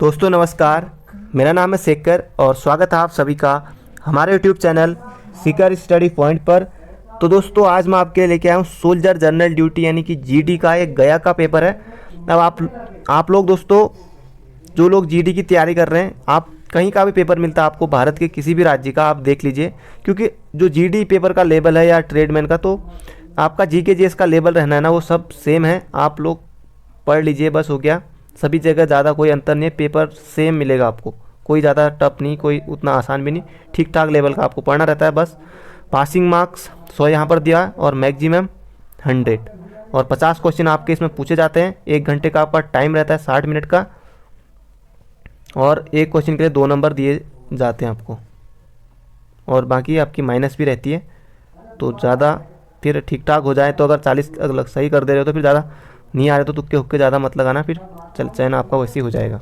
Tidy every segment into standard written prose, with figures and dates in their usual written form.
दोस्तों नमस्कार, मेरा नाम है शेखर और स्वागत है आप सभी का हमारे YouTube channel Shekhar study point पर। तो दोस्तों आज मैं आपके लिए लेके आया हूँ सोल्जर जनरल ड्यूटी यानी कि जीडी का एक गया का पेपर है। अब आप लोग दोस्तों जो लोग जीडी की तैयारी कर रहे हैं, आप कहीं का भी पेपर मिलता है आपको भारत के किसी भी राज्य का, आप देख लीजिए, क्योंकि जो जीडी पेपर का लेवल है या ट्रेडमैन का, तो आपका जीके जीएस का लेवल रहना है ना, वो सब सेम है। आप लोग पढ़ लीजिए, बस हो गया। सभी जगह ज़्यादा कोई अंतर नहीं है, पेपर सेम मिलेगा आपको, कोई ज़्यादा टफ नहीं, कोई उतना आसान भी नहीं, ठीक ठाक लेवल का आपको पढ़ना रहता है। बस पासिंग मार्क्स 100 यहाँ पर दिया है और मैक्सिमम 100 और 50 क्वेश्चन आपके इसमें पूछे जाते हैं। 1 घंटे का आपका टाइम रहता है, 60 मिनट का, और एक क्वेश्चन के लिए 2 नंबर दिए जाते हैं आपको, और बाकी आपकी माइनस भी रहती है। तो ज़्यादा फिर ठीक ठाक हो जाए तो अगर 40 अगर सही कर दे रहे हो तो फिर ज़्यादा नहीं आ रहे तो तुक्के हुक्के ज़्यादा मत लगाना, फिर चयन आपका वैसे ही हो जाएगा।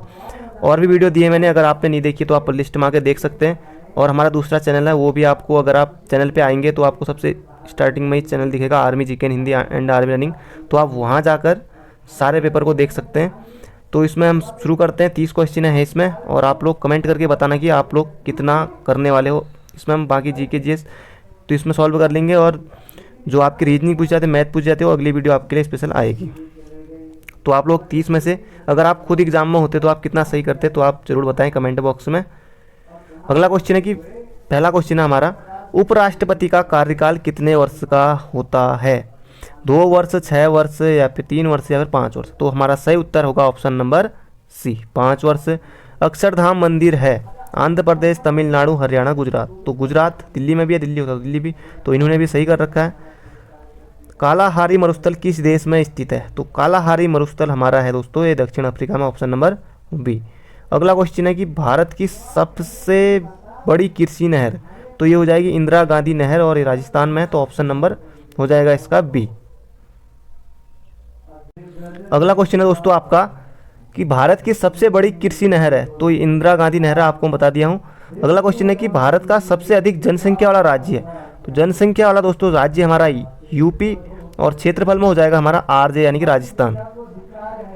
और भी वीडियो दिए मैंने, अगर आपने नहीं देखी तो आप लिस्ट में आके देख सकते हैं। और हमारा दूसरा चैनल है, वो भी आपको, अगर आप चैनल पे आएंगे तो आपको सबसे स्टार्टिंग में ही चैनल दिखेगा, army GK in Hindi and army running, तो आप वहाँ जाकर सारे पेपर को देख सकते हैं। तो इसमें हम शुरू करते हैं। 30 क्वेश्चन है इसमें, और आप लोग कमेंट करके बताना कि आप लोग कितना करने वाले हो। इसमें हम बाकी जीके जीएस तो इसमें सॉल्व कर लेंगे, और जो आपकी रीजनिंग पूछ जाते हैं, मैथ पूछ जाते हो, अगली वीडियो आपके लिए स्पेशल आएगी। तो आप लोग 30 में से अगर आप खुद एग्जाम में होते तो आप कितना सही करते, तो आप जरूर बताएं कमेंट बॉक्स में। अगला क्वेश्चन है कि पहला क्वेश्चन है हमारा, उपराष्ट्रपति का कार्यकाल कितने वर्ष का होता है? 2 वर्ष, 6 वर्ष, या फिर 3 वर्ष, या फिर 5 वर्ष? तो हमारा सही उत्तर होगा ऑप्शन नंबर सी, 5 वर्ष। अक्षरधाम मंदिर है आंध्र प्रदेश, तमिलनाडु, हरियाणा, गुजरात? तो गुजरात, दिल्ली में भी है, दिल्ली होता है दिल्ली भी, तो इन्होंने भी सही कर रखा है। कालाहारी मरुस्थल किस देश में स्थित है? तो कालाहारी मरुस्थल हमारा है दोस्तों ये दक्षिण अफ्रीका में, ऑप्शन नंबर बी। अगला क्वेश्चन है कि भारत की सबसे बड़ी कृषि नहर? तो ये हो जाएगी इंदिरा गांधी नहर, और ये राजस्थान में है, तो ऑप्शन नंबर हो जाएगा इसका बी। अगला क्वेश्चन है दोस्तों आपका कि भारत की सबसे बड़ी कृषि नहर है, तो इंदिरा गांधी नहर आपको बता दिया हूँ। अगला क्वेश्चन है कि भारत का सबसे अधिक जनसंख्या वाला राज्य है? तो जनसंख्या वाला दोस्तों राज्य हमारा यूपी, और क्षेत्रफल में हो जाएगा हमारा आरजे यानी कि राजस्थान।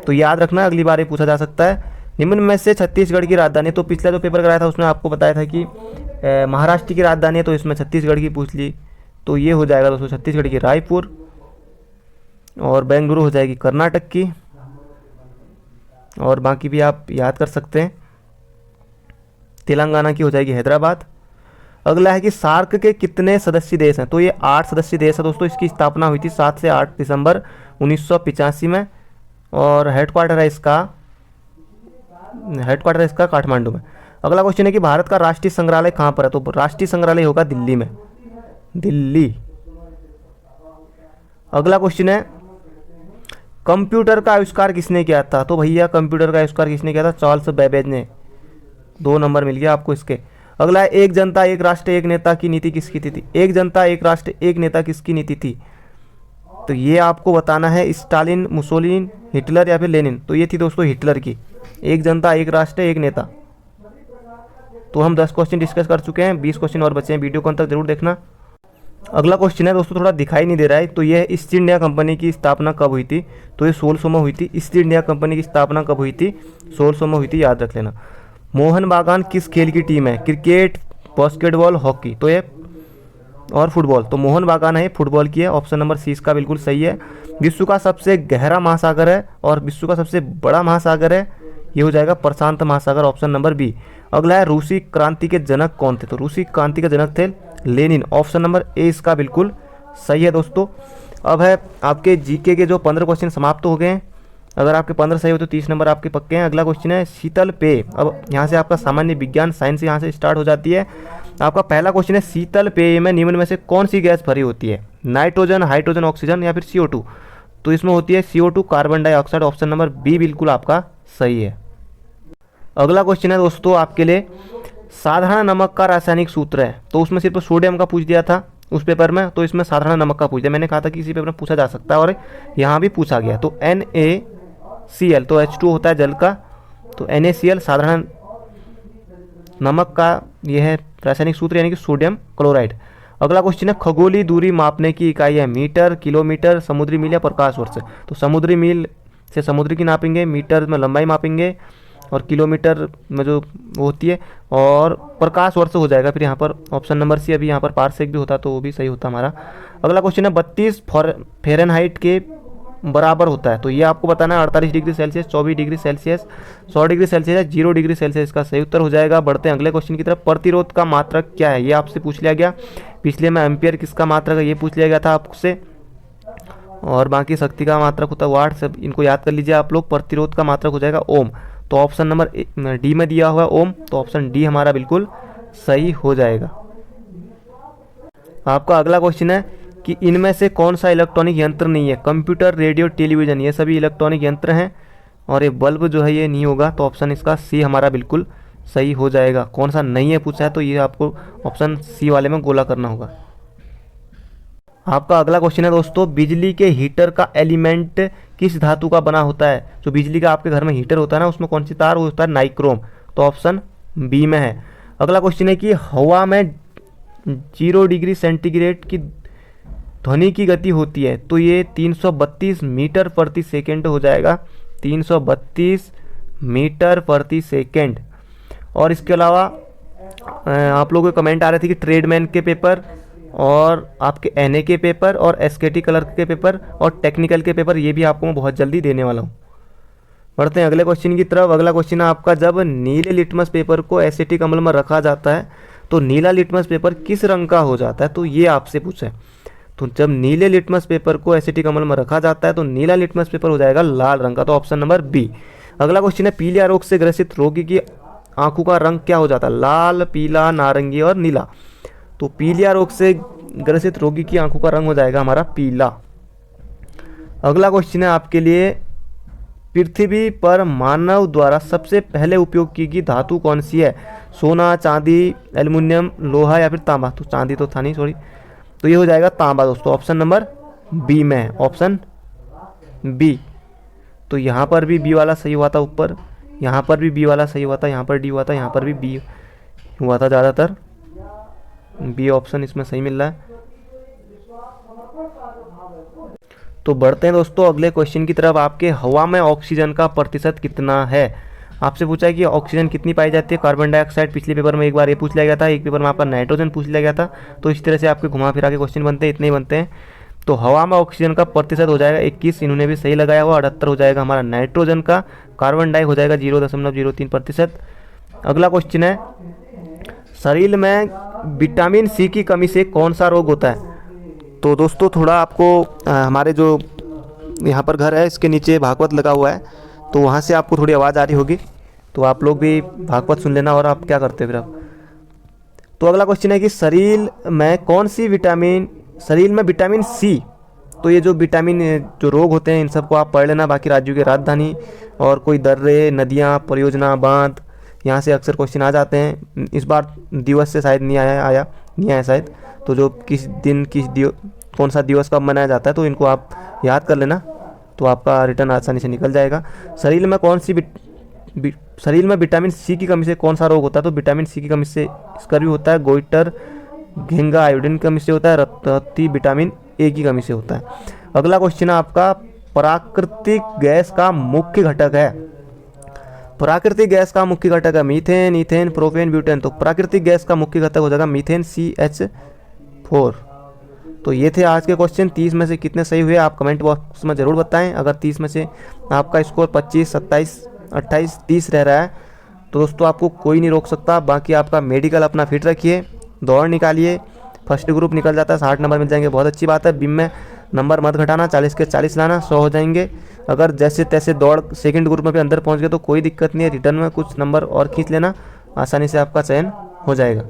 तो याद रखना, अगली बार ये पूछा जा सकता है। निम्न में से छत्तीसगढ़ की राजधानी? तो पिछला जो पेपर कराया था उसमें आपको बताया था कि महाराष्ट्र की राजधानी है, तो इसमें छत्तीसगढ़ की पूछ ली, तो ये हो जाएगा दोस्तों छत्तीसगढ़ की रायपुर, और बेंगलुरु हो जाएगी कर्नाटक की, और बाकी भी आप याद कर सकते हैं। तेलंगाना की हो जाएगी हैदराबाद। अगला है कि सार्क के कितने सदस्य देश हैं? तो ये 8 सदस्य देश है दोस्तों। इसकी स्थापना हुई थी 7 से 8 दिसंबर 1985 में, और हेडक्वार्टर है इसका काठमांडू में। अगला क्वेश्चन है कि भारत का राष्ट्रीय संग्रहालय कहाँ पर है? तो राष्ट्रीय संग्रहालय होगा दिल्ली में, दिल्ली। अगला क्वेश्चन है कंप्यूटर का आविष्कार किसने किया था? तो भैया कंप्यूटर का आविष्कार किसने किया था? चार्ल्स बेबेज ने। 2 नंबर मिल गया आपको इसके। अगला है एक जनता एक राष्ट्र एक नेता की नीति किसकी थी? एक जनता एक राष्ट्र एक नेता किसकी नीति थी? तो ये आपको बताना है, स्टालिन, मुसोलिनी, हिटलर या फिर लेनिन? तो ये थी दोस्तों हिटलर की, एक जनता एक राष्ट्र एक नेता। तो हम 10 क्वेश्चन डिस्कस कर चुके हैं, 20 क्वेश्चन और बचे हैं, वीडियो को अंत तक जरूर देखना। अगला क्वेश्चन है दोस्तों, थोड़ा दिखाई नहीं दे रहा है, तो यह ईस्ट इंडिया कंपनी की स्थापना कब हुई थी? तो ये 1600 में हुई थी। ईस्ट इंडिया कंपनी की स्थापना कब हुई थी? 1600 में हुई थी, याद रख लेना। मोहन बागान किस खेल की टीम है? Cricket, basketball, hockey? तो ये और फुटबॉल, तो मोहन बागान है फुटबॉल की है, ऑप्शन नंबर सी इसका बिल्कुल सही है। विश्व का सबसे गहरा महासागर है और विश्व का सबसे बड़ा महासागर है, ये हो जाएगा प्रशांत महासागर, ऑप्शन नंबर बी। अगला है रूसी क्रांति के जनक कौन थे? तो रूसी क्रांति के जनक थे लेनिन, ऑप्शन नंबर ए इसका बिल्कुल सही है दोस्तों। अब है आपके जीके के जो 15 क्वेश्चन समाप्त हो गए हैं। अगर आपके 15 सही हो तो 30 नंबर आपके पक्के हैं। अगला क्वेश्चन है शीतल पेय। अब यहाँ से आपका सामान्य विज्ञान साइंस यहाँ से स्टार्ट हो जाती है। आपका पहला क्वेश्चन है शीतल पेय में निम्न में से कौन सी गैस भरी होती है? नाइट्रोजन, हाइड्रोजन, ऑक्सीजन, या फिर CO2? तो इसमें होती है CO2, carbon dioxide, option number B बिल्कुल आपका सही है। अगला क्वेश्चन है दोस्तों आपके लिए, साधारण नमक का रासायनिक सूत्र है। तो उसमें सिर्फ सोडियम का पूछ दिया था उस पेपर में, तो इसमें साधारण नमक का पूछ दिया। मैंने कहा था कि इसी पेपर में पूछा जा सकता है, और यहाँ भी पूछा गया। तो NaCl, तो H2 होता है जल का, तो NaCl साधारण नमक का यह है रासायनिक सूत्र, यानी कि सोडियम क्लोराइड। अगला क्वेश्चन है खगोलीय दूरी मापने की इकाई है मीटर, किलोमीटर, समुद्री मील या प्रकाश वर्ष? तो समुद्री मील से समुद्र की नापेंगे, मीटर में लंबाई मापेंगे, और किलोमीटर में जो वो होती है, और प्रकाश वर्ष हो जाएगा। फिर यहाँ पर ऑप्शन नंबर सी, अभी यहाँ पर पारसेक भी होता तो वो भी सही होता हमारा। अगला क्वेश्चन है 32 फ़ारेनहाइट के बराबर होता है, तो ये आपको बताना है 48 degree Celsius, 24 degree Celsius, 100 degree Celsius या 0 डिग्री सेल्सियस, इसका सही उत्तर हो जाएगा। बढ़ते हैं अगले क्वेश्चन की तरफ। प्रतिरोध का मात्रक क्या है, ये आपसे पूछ लिया गया। पिछले में एम्पियर किसका मात्रक है ये पूछ लिया गया था आपसे, और बाकी शक्ति का मात्रक होता है वाट, सब इनको याद कर लीजिए आप लोग। प्रतिरोध का मात्रक हो जाएगा ओम, तो ऑप्शन नंबर डी में दिया हुआ है ओम, तो ऑप्शन डी हमारा बिल्कुल सही हो जाएगा। आपका अगला क्वेश्चन है कि इनमें से कौन सा इलेक्ट्रॉनिक यंत्र नहीं है। कंप्यूटर, रेडियो, टेलीविजन, ये सभी इलेक्ट्रॉनिक यंत्र हैं, और ये बल्ब जो है ये नहीं होगा, तो ऑप्शन इसका सी हमारा बिल्कुल सही हो जाएगा। कौन सा नहीं है पूछा है, तो ये आपको ऑप्शन सी वाले में गोला करना होगा। आपका अगला क्वेश्चन है दोस्तों, बिजली के हीटर का एलिमेंट किस धातु का बना होता है। जो बिजली का आपके घर में हीटर होता है ना, उसमें कौन सी तार होता है, नाइक्रोम, तो ऑप्शन बी में है। अगला क्वेश्चन है कि हवा में 0 डिग्री सेंटीग्रेड की ध्वनि की गति होती है, तो ये 332 मीटर प्रति सेकेंड हो जाएगा, 332 मीटर प्रति सेकेंड। और इसके अलावा आप लोगों के कमेंट आ रहे थे कि ट्रेडमैन के पेपर और आपके एनए के पेपर और एसकेटी क्लर्क के पेपर और टेक्निकल के पेपर, ये भी आपको मैं बहुत जल्दी देने वाला हूँ। बढ़ते हैं अगले क्वेश्चन की तरफ। अगला क्वेश्चन है आपका, जब नीले लिटमस पेपर को एसिटिक अम्ल में रखा जाता है तो नीला लिटमस पेपर किस रंग का हो जाता है, तो ये आपसे पूछा है। तो जब नीले लिटमस पेपर को एसिटिक अम्ल में रखा जाता है तो नीला लिटमस पेपर हो जाएगा लाल रंग का, तो ऑप्शन नंबर बी। अगला क्वेश्चन है, पीलिया रोग से ग्रसित रोगी की आंखों का रंग क्या हो जाता है, लाल, पीला, नारंगी और नीला। तो पीलिया रोग से ग्रसित रोगी की आंखों का रंग हो जाएगा हमारा पीला। अगला क्वेश्चन है आपके लिए, पृथ्वी पर मानव द्वारा सबसे पहले उपयोग की गई धातु कौन सी है, सोना, चांदी, एल्युमिनियम, लोहा या फिर तांबा। तो चांदी तो था नहीं, सॉरी, तो ये हो जाएगा तांबा दोस्तों, ऑप्शन नंबर बी में है, ऑप्शन बी। तो यहाँ पर भी बी वाला सही हुआ था ऊपर, यहाँ पर भी बी वाला सही हुआ था, यहाँ पर डी हुआ था, यहाँ पर भी बी हुआ था, ज़्यादातर बी ऑप्शन इसमें सही मिल रहा है। तो बढ़ते हैं दोस्तों अगले क्वेश्चन की तरफ। आपके हवा में ऑक्सीजन का प्रतिशत कितना है, आपसे पूछा है कि ऑक्सीजन कितनी पाई जाती है, कार्बन डाइऑक्साइड। पिछले पेपर में एक बार ये पूछ लिया गया था, एक पेपर में आपका नाइट्रोजन पूछ लिया गया था। तो इस तरह से आपके घुमा फिरा के क्वेश्चन बनते हैं, इतने ही बनते हैं। तो हवा में ऑक्सीजन का प्रतिशत हो जाएगा 21, इन्होंने भी सही लगाया हुआ। 78 हो जाएगा हमारा नाइट्रोजन का, कार्बन डाई हो जाएगा 0.03%। अगला क्वेश्चन है, शरीर में विटामिन सी की कमी से कौन सा रोग होता है। तो दोस्तों थोड़ा आपको हमारे जो यहाँ पर घर है इसके नीचे भागवत लगा हुआ है, तो वहाँ से आपको थोड़ी आवाज़ आ रही होगी, तो आप लोग भी भागवत सुन लेना। और आप क्या करते हैं फिर आप। तो अगला क्वेश्चन है कि शरीर में विटामिन सी, तो ये जो विटामिन जो रोग होते हैं इन सबको आप पढ़ लेना। बाकी राज्यों की राजधानी और कोई दर्रे, नदियाँ, परियोजना, बांध, यहाँ से अक्सर क्वेश्चन आ जाते हैं। इस बार दिवस से शायद नहीं आया शायद, तो जो किस दिन कौन सा दिवस कब मनाया जाता है, तो इनको आप याद कर लेना, तो आपका रिटर्न आसानी से निकल जाएगा। शरीर में विटामिन सी की कमी से कौन सा रोग होता है, तो विटामिन सी की कमी से इसका भी होता है गोइटर, घेंगा, आयोडीन की कमी से होता है, रक्तती विटामिन ए की कमी से होता है। अगला क्वेश्चन है आपका, प्राकृतिक गैस का मुख्य घटक है। प्राकृतिक गैस का मुख्य घटक है मीथेन, ईथेन, प्रोपेन, ब्यूटेन। तो प्राकृतिक गैस का मुख्य घटक हो जाएगा मीथेन, CH4। तो ये थे आज के क्वेश्चन। 30 में से कितने सही हुए आप कमेंट बॉक्स में ज़रूर बताएं। अगर 30 में से आपका स्कोर 25, 27, 28, 30 रह रहा है तो दोस्तों आपको कोई नहीं रोक सकता। बाकी आपका मेडिकल अपना फिट रखिए, दौड़ निकालिए, फर्स्ट ग्रुप निकल जाता है, 60 नंबर मिल जाएंगे, बहुत अच्छी बात है। बिम में नंबर मत घटाना, 40 के 40 लाना, 100 हो जाएंगे। अगर जैसे तैसे दौड़ सेकंड ग्रुप में भी अंदर पहुंच गए तो कोई दिक्कत नहीं है, रिटर्न में कुछ नंबर और खींच लेना, आसानी से आपका चयन हो जाएगा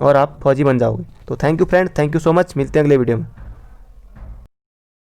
और आप फौजी बन जाओगे। तो thank you friend, thank you so much, मिलते हैं अगले वीडियो में।